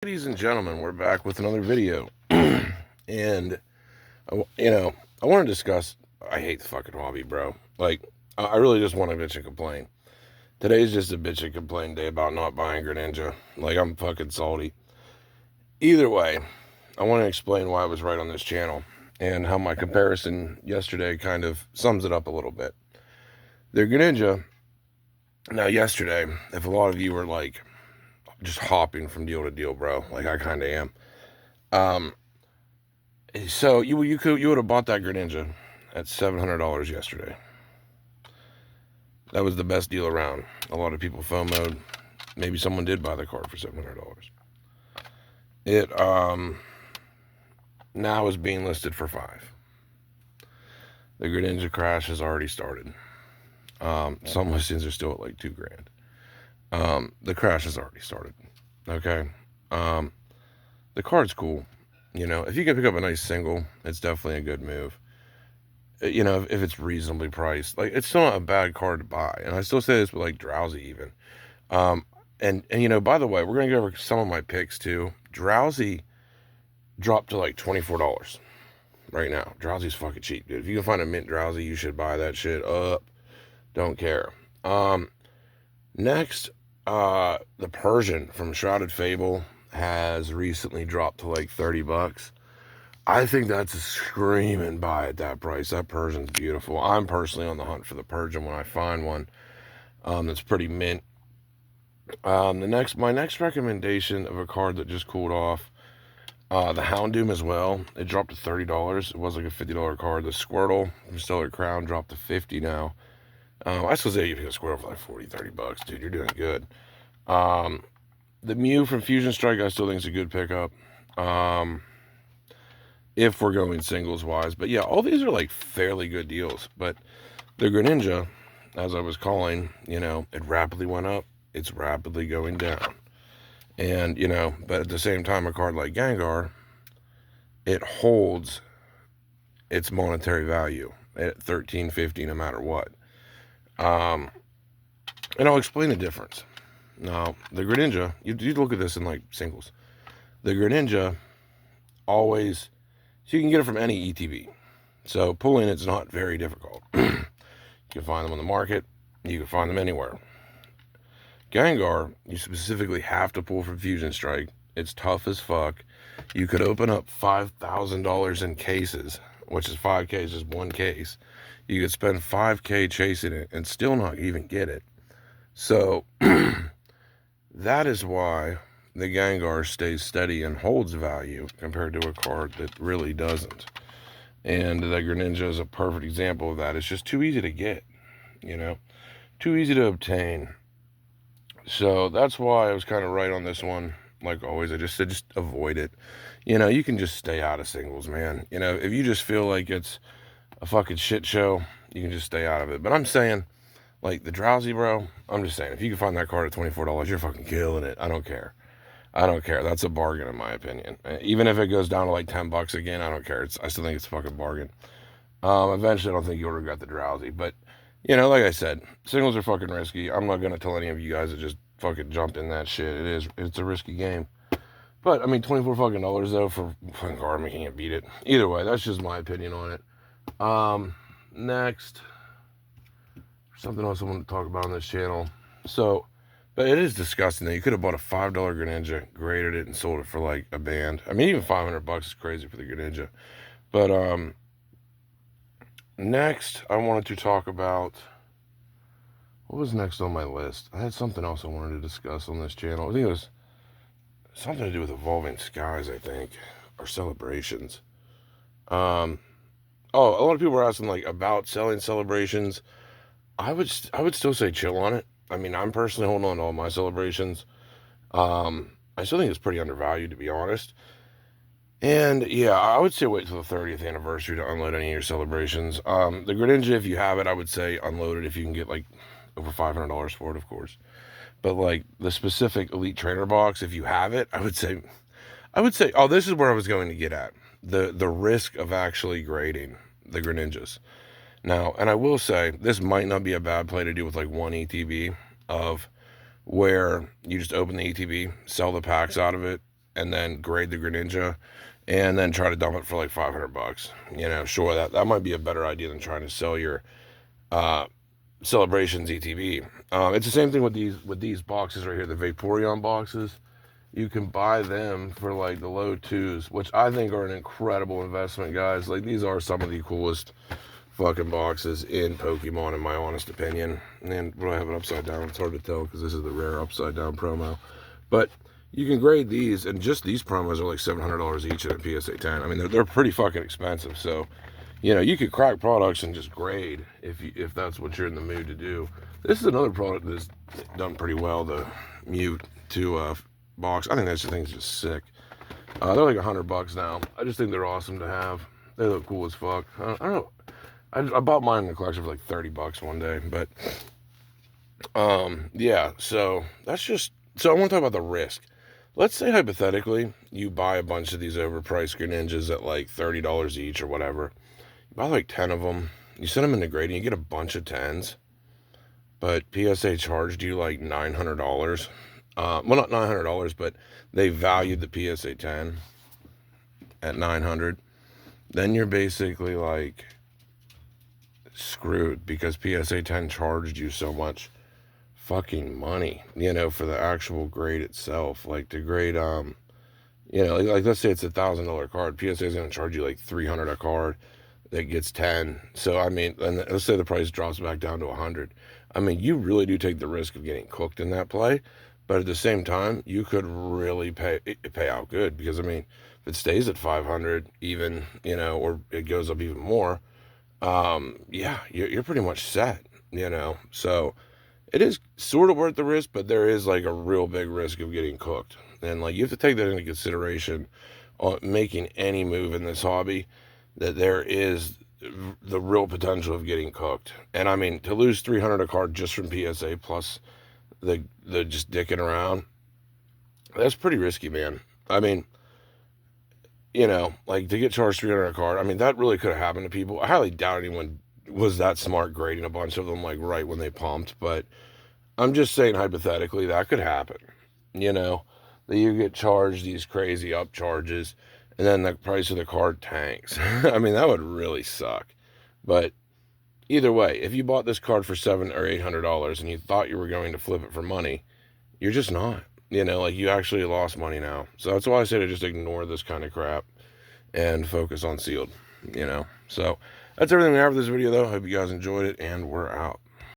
Ladies and gentlemen, we're back with another video. And, I want to discuss. I hate the fucking hobby, bro. Like, I really just want to bitch and complain. Today's just a bitch and complain day about not buying Graninja. Like, I'm fucking salty. Either way, I want to explain why I was right on this channel and how my comparison yesterday kind of sums it up a little bit. The Graninja. Now, yesterday, if a lot of you were like just hopping from deal to deal, bro, like I kind of am. So you would have bought that Graninja at $700 yesterday. That was the best deal around. A lot of people FOMO'd. Maybe someone did buy the card for $700. It now is being listed for $5. The Graninja crash has already started. Some listings are still at like $2,000. The crash has already started. Okay. The card's cool. If you can pick up a nice single, it's definitely a good move. If it's reasonably priced, like it's still not a bad card to buy. And I still say this with like Drowsy even. And by the way, we're gonna go over some of my picks too. Drowsy dropped to like $24 right now. Drowsy's fucking cheap, dude. If you can find a mint Drowsy, you should buy that shit up. Don't care. Next, the Persian from Shrouded Fable has recently dropped to like $30. I think that's a screaming buy at that price. That Persian's beautiful. I'm personally on the hunt for the Persian when I find one that's pretty mint. My next recommendation of a card that just cooled off, the Houndoom as well. It dropped to $30. It was like a $50 card. The Squirtle from Stellar Crown dropped to $50 now. I still say you pick a Squirtle for like $40-30, dude. You're doing good. The Mew from Fusion Strike, I still think is a good pickup. If we're going singles wise. But yeah, all these are like fairly good deals. But the Graninja, as I was calling, it rapidly went up. It's rapidly going down. And, but at the same time, a card like Gengar, it holds its monetary value at $13.50 no matter what. And I'll explain the difference. Now, the Greninja, you look at this in like singles. The Greninja always, so you can get it from any ETB. So pulling it's not very difficult. You can find them on the market. You can find them anywhere. Gengar, you specifically have to pull from Fusion Strike. It's tough as fuck. You could open up $5,000 in cases, which is 5 cases, one case. You could spend 5K chasing it and still not even get it. So that is why the Gengar stays steady and holds value compared to a card that really doesn't. And the Greninja is a perfect example of that. It's just too easy to get, too easy to obtain. So that's why I was kind of right on this one. Like always, I just said just avoid it. You can just stay out of singles, man. If you just feel like it's a fucking shit show, you can just stay out of it. But I'm saying, like the Drowsy, bro, I'm just saying, if you can find that card at $24, you're fucking killing it. I don't care. That's a bargain in my opinion. Even if it goes down to like $10 again, I don't care. I still think it's a fucking bargain. Eventually, I don't think you'll regret the Drowsy. But, like I said, singles are fucking risky. I'm not going to tell any of you guys to just fucking jump in that shit. It's a risky game. But, I mean, $24 fucking dollars, though, for fucking card, we can't beat it. Either way, that's just my opinion on it. Next, something else I want to talk about on this channel. So, but it is disgusting that you could have bought a $5 Greninja, graded it, and sold it for like a band. I mean, even $500 is crazy for the Greninja. But next, I wanted to talk about, what was next on my list? I had something else I wanted to discuss on this channel. I think it was something to do with Evolving Skies, I think, or Celebrations. A lot of people were asking like about selling Celebrations. I would still say chill on it. I mean, I'm personally holding on to all my Celebrations. I still think it's pretty undervalued, to be honest. And yeah, I would say wait till the 30th anniversary to unload any of your Celebrations. The Greninja, if you have it, I would say unload it if you can get like over $500 for it, of course. But like the specific Elite Trainer box, if you have it, I would say, oh, this is where I was going to get at. The risk of actually grading the Greninjas. Now, and I will say, this might not be a bad play to do with like one ETB of where you just open the ETB, sell the packs out of it, and then grade the Graninja, and then try to dump it for like $500. Sure, that might be a better idea than trying to sell your uh, Celebrations ETB. It's the same thing with these boxes right here, the Vaporeon boxes. You can buy them for like the low twos, which I think are an incredible investment, guys. Like, these are some of the coolest fucking boxes in Pokemon, in my honest opinion. And when I have it upside down, it's hard to tell because this is the rare upside down promo. But you can grade these, and just these promos are like $700 each in a PSA 10. I mean, they're pretty fucking expensive. So, you could crack products and just grade if that's what you're in the mood to do. This is another product that's done pretty well, the Mewtwo box. I think that thing's just sick. They're like $100 now. I just think they're awesome to have. They look cool as fuck. I don't know. I bought mine in the collection for like $30 one day, but yeah. So that's just. So I want to talk about the risk. Let's say hypothetically you buy a bunch of these overpriced Greninjas at like $30 each or whatever. You buy like 10 of them. You send them into grading. You get a bunch of 10s, but PSA charged you like $900. Well, not $900, but they valued the PSA 10 at $900. Then you're basically like screwed because PSA 10 charged you so much fucking money, for the actual grade itself. Like, to grade, like let's say it's $1,000 card. PSA is going to charge you like $300 a card that gets 10. So, I mean, and let's say the price drops back down to 100. I mean, you really do take the risk of getting cooked in that play. But at the same time, you could really pay out good because, I mean, if it stays at 500 even, or it goes up even more, yeah, you're pretty much set, So it is sort of worth the risk, but there is like a real big risk of getting cooked. And like, you have to take that into consideration on making any move in this hobby, that there is the real potential of getting cooked. And I mean, to lose 300 a card just from PSA plus the just dicking around, that's pretty risky, man. I mean, like, to get charged 300 a card, I mean, that really could have happened to people. I highly doubt anyone was that smart grading a bunch of them like right when they pumped, but I'm just saying hypothetically that could happen, that you get charged these crazy up charges and then the price of the card tanks. I mean, that would really suck. But either way, if you bought this card for $700 or $800 and you thought you were going to flip it for money, you're just not. Like, you actually lost money now. So that's why I say to just ignore this kind of crap and focus on sealed. So that's everything we have for this video, though. Hope you guys enjoyed it, and we're out.